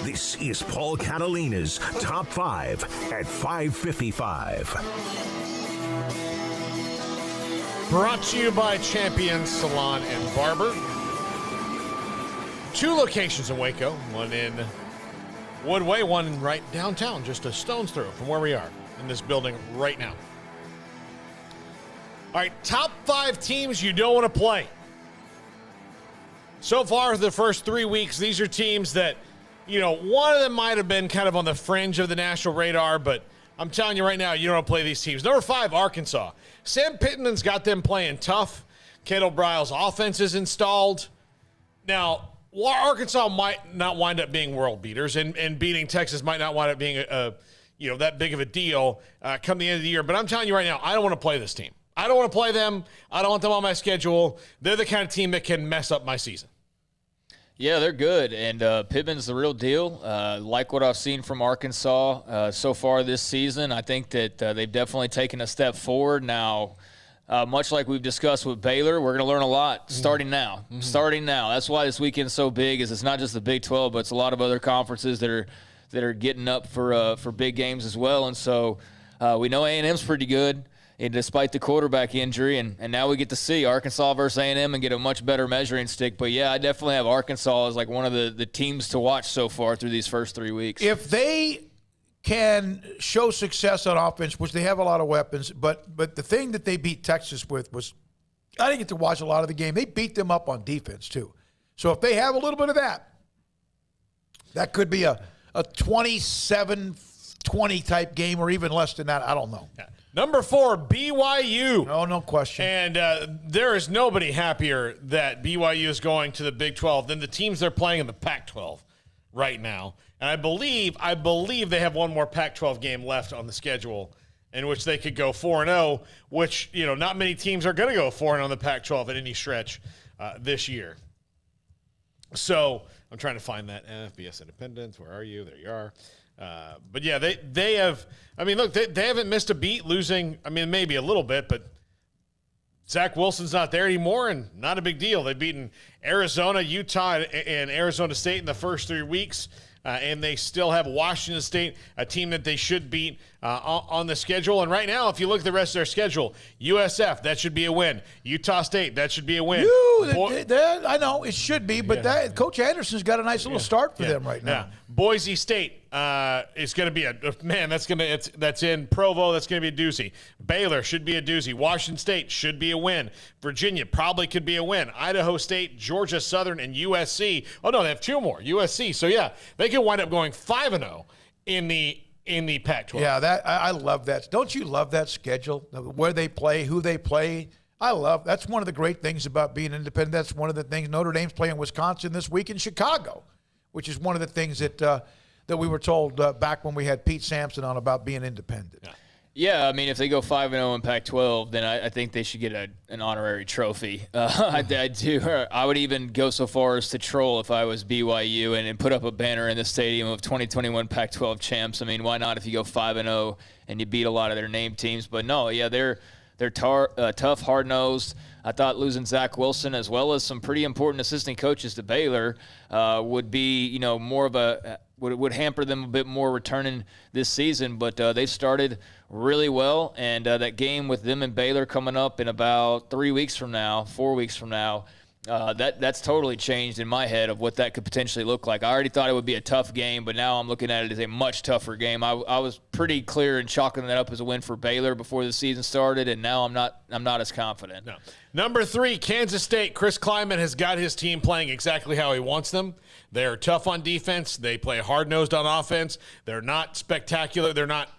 This is Paul Catalina's Top 5 at 5:55. Brought to you by Champion Salon and Barber. 2 locations in Waco, one in Woodway, one right downtown, just a stone's throw from where we are in this building right now. All right, top 5 teams you don't want to play. So far, the first 3 weeks, these are teams that, one of them might have been kind of on the fringe of the national radar, but I'm telling you right now, you don't want to play these teams. Number 5, Arkansas. Sam Pittman's got them playing tough. Kendall Briles' offense is installed. Now, Arkansas might not wind up being world beaters, and beating Texas might not wind up being that big of a deal come the end of the year. But I'm telling you right now, I don't want to play this team. I don't want to play them. I don't want them on my schedule. They're the kind of team that can mess up my season. Yeah, they're good, and Pittman's the real deal. Like what I've seen from Arkansas so far this season, I think that they've definitely taken a step forward. Now, much like we've discussed with Baylor, we're going to learn a lot starting now. Mm-hmm. Starting now. That's why this weekend's so big. Is it's not just the Big 12, but it's a lot of other conferences that are getting up for big games as well. And so we know A&M's pretty good. And despite the quarterback injury, and now we get to see Arkansas versus A&M and get a much better measuring stick. But, yeah, I definitely have Arkansas as like one of the teams to watch so far through these first 3 weeks. If they can show success on offense, which they have a lot of weapons, but the thing that they beat Texas with was – I didn't get to watch a lot of the game. They beat them up on defense too. So if they have a little bit of that, that could be a 27-20 type game or even less than that. I don't know. Yeah. Number 4, BYU. No question. And there is nobody happier that BYU is going to the Big 12 than the teams they're playing in the Pac-12 right now. And I believe they have one more Pac-12 game left on the schedule in which they could go 4-0, which, not many teams are going to go 4-0 in the Pac-12 at any stretch this year. So I'm trying to find that FBS Independence. Where are you? There you are. But yeah, they have. I mean, look, they haven't missed a beat, losing. I mean, maybe a little bit, but Zach Wilson's not there anymore, and not a big deal. They've beaten Arizona, Utah, and Arizona State in the first 3 weeks, and they still have Washington State, a team that they should beat on the schedule. And right now, if you look at the rest of their schedule, USF, that should be a win. Utah State, that should be a win. I know it should be, but Coach Anderson's got a nice little start for them right now. Yeah. Boise State is going to be that's in Provo. That's going to be a doozy. Baylor should be a doozy. Washington State should be a win. Virginia probably could be a win. Idaho State, Georgia Southern, and USC. Oh no, they have 2 more. USC. So yeah, they could wind up going 5-0 in the Pac-12. Yeah, I love that. Don't you love that schedule? Where they play, who they play. That's one of the great things about being independent. That's one of the things. Notre Dame's playing Wisconsin this week in Chicago, which is one of the things that we were told back when we had Pete Sampson on about being independent. Yeah, I mean, if they go 5-0 in Pac-12, then I think they should get an honorary trophy. I do. I would even go so far as to troll if I was BYU and put up a banner in the stadium of 2021 Pac-12 champs. I mean, why not if you go 5-0 and you beat a lot of their named teams? But no, yeah, they're tough, hard-nosed. I thought losing Zach Wilson as well as some pretty important assistant coaches to Baylor would be, more of would hamper them a bit more returning this season. But they've started really well, and that game with them and Baylor coming up in about 4 weeks from now, that's totally changed in my head of what that could potentially look like. I already thought it would be a tough game, but now I'm looking at it as a much tougher game. I was pretty clear in chalking that up as a win for Baylor before the season started, and now I'm not as confident. No. Number 3, Kansas State. Chris Klieman has got his team playing exactly how he wants them. They're tough on defense. They play hard-nosed on offense. They're not spectacular. They're not,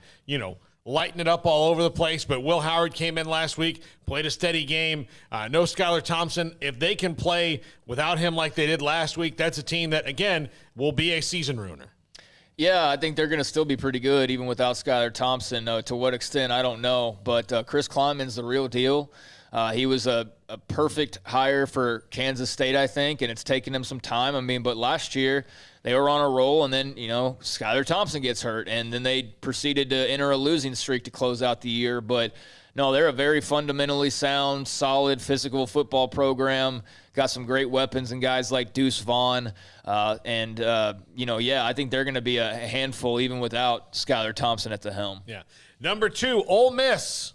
lighting it up all over the place. But Will Howard came in last week, played a steady game. No Skylar Thompson. If they can play without him like they did last week, that's a team that, again, will be a season ruiner. Yeah, I think they're going to still be pretty good even without Skylar Thompson. To what extent, I don't know. But Chris Klieman's the real deal. He was a perfect hire for Kansas State, I think, and it's taken him some time. I mean, but last year they were on a roll, and then, Skylar Thompson gets hurt, and then they proceeded to enter a losing streak to close out the year. But no, they're a very fundamentally sound, solid, physical football program. Got some great weapons and guys like Deuce Vaughn. I think they're going to be a handful even without Skylar Thompson at the helm. Yeah. Number 2, Ole Miss.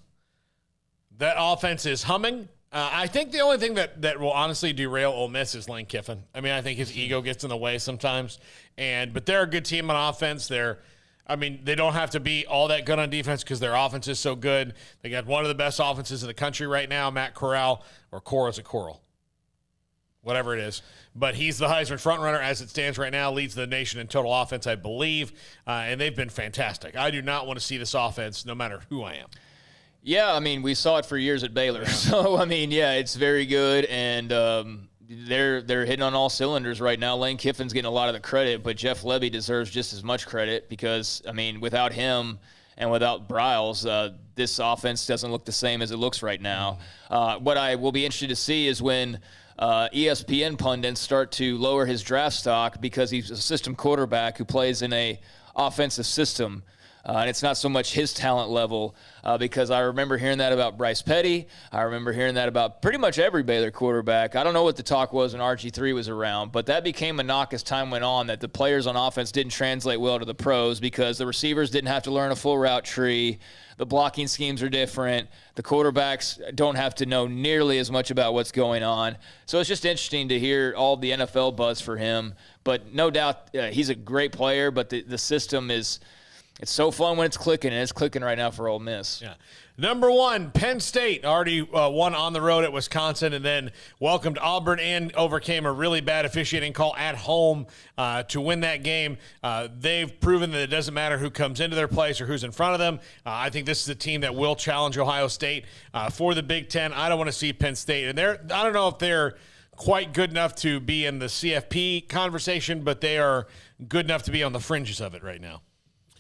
That offense is humming. I think the only thing that will honestly derail Ole Miss is Lane Kiffin. I mean, I think his ego gets in the way sometimes. But they're a good team on offense. They don't have to be all that good on defense because their offense is so good. They got one of the best offenses in the country right now, Matt Corral, or Corral's a Coral, whatever it is. But he's the Heisman frontrunner as it stands right now, leads the nation in total offense, I believe, and they've been fantastic. I do not want to see this offense no matter who I am. Yeah, I mean, we saw it for years at Baylor. So, I mean, yeah, it's very good, and they're hitting on all cylinders right now. Lane Kiffin's getting a lot of the credit, but Jeff Lebby deserves just as much credit because, I mean, without him and without Briles, this offense doesn't look the same as it looks right now. What I will be interested to see is when ESPN pundits start to lower his draft stock because he's a system quarterback who plays in a offensive system. And it's not so much his talent level because I remember hearing that about Bryce Petty. I remember hearing that about pretty much every Baylor quarterback. I don't know what the talk was when RG3 was around, but that became a knock as time went on that the players on offense didn't translate well to the pros because the receivers didn't have to learn a full route tree. The blocking schemes are different. The quarterbacks don't have to know nearly as much about what's going on. So it's just interesting to hear all the NFL buzz for him. But no doubt he's a great player, but the system is – it's so fun when it's clicking, and it's clicking right now for Ole Miss. Yeah. Number 1, Penn State already won on the road at Wisconsin and then welcomed Auburn and overcame a really bad officiating call at home to win that game. They've proven that it doesn't matter who comes into their place or who's in front of them. I think this is a team that will challenge Ohio State for the Big Ten. I don't want to see Penn State. And I don't know if they're quite good enough to be in the CFP conversation, but they are good enough to be on the fringes of it right now.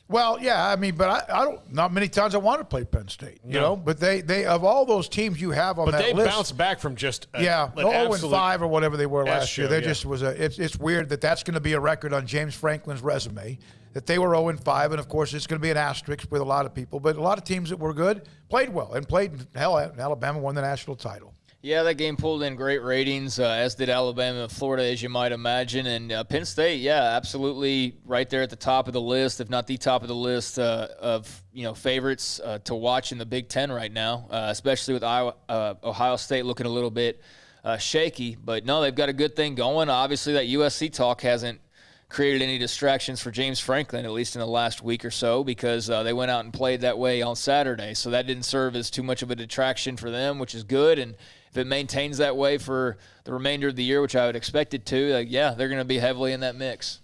Well, yeah, I mean, but I don't. Not many times I want to play Penn State, you know. But they of all those teams you have on that list, but they bounced back from just 0-5 or whatever they were last year. They just was It's weird that's going to be a record on James Franklin's resume that they were 0-5, and of course it's going to be an asterisk with a lot of people. But a lot of teams that were good played well and played. Hell, Alabama won the national title. Yeah, that game pulled in great ratings, as did Alabama and Florida, as you might imagine. And Penn State, yeah, absolutely right there at the top of the list, if not the top of the list of favorites to watch in the Big Ten right now, especially with Ohio State looking a little bit shaky. But, no, they've got a good thing going. Obviously, that USC talk hasn't created any distractions for James Franklin, at least in the last week or so, because they went out and played that way on Saturday. So that didn't serve as too much of a detraction for them, which is good. And if it maintains that way for the remainder of the year, which I would expect it to, they're going to be heavily in that mix.